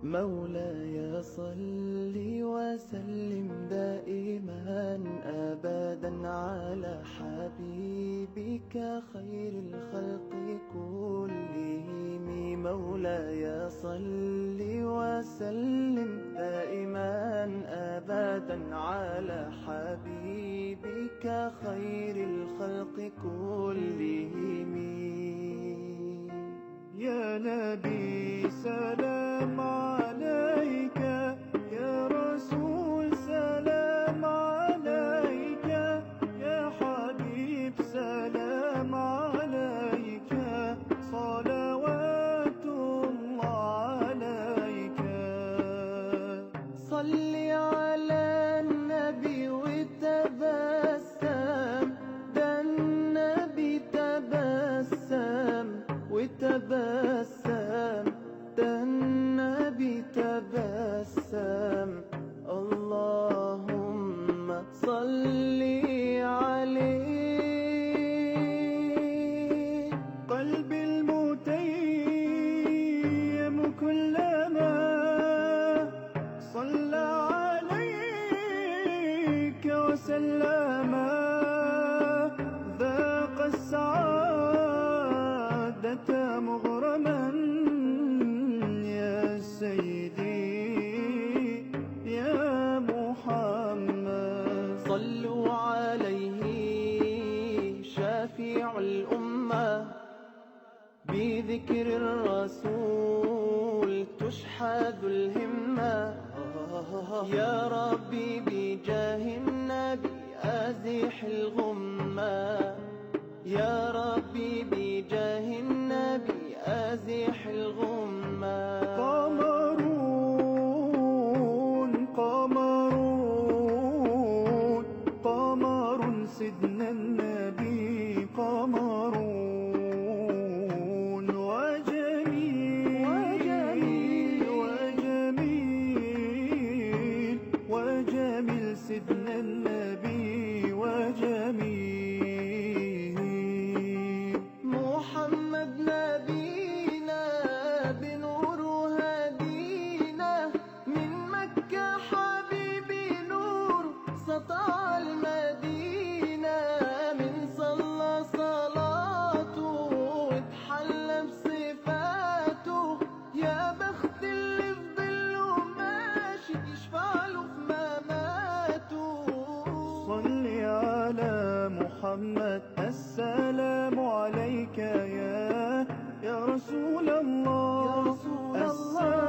مولاي صل وسلم دائما أبدا على حبيبك خير الخلق كلهم. مولاي صل وسلم دائما أبدا على حبيبك خير الخلق كلهم. يا نبي سلام عليك، يا رسول سلام عليك، يا حبيب سلام عليك، صلوات الله عليك. صل على النبي وتبسم، ده النبي تبسم وتبسم، ده النبي تبسم. اللهم صل عليه. قلبي المتيم كلما صلى عليك وسلم ذاق السعادة مغرما. يا سيدي يا محمد، صلوا عليه شافع الأمة، بذكر الرسول تشحذ الهمة. يا ربي بجاه النبي أزح الغمة، يا ربي بجاه النبي أزح الغمة. قمرون قمرون قمر سيدنا النبي، قمرون وجميل وجميل وجميل سيدنا النبي وجميل. محمد نبينا بنور هدينا، من مكة حبيبي نور سطع المدينة. من صلى صلاته واتحلى بصفاته، يا بخت اللي في ظله ماشي يشفع له في مماته. صل على محمد، السلام عليك يا رسول الله، يا رسول الله.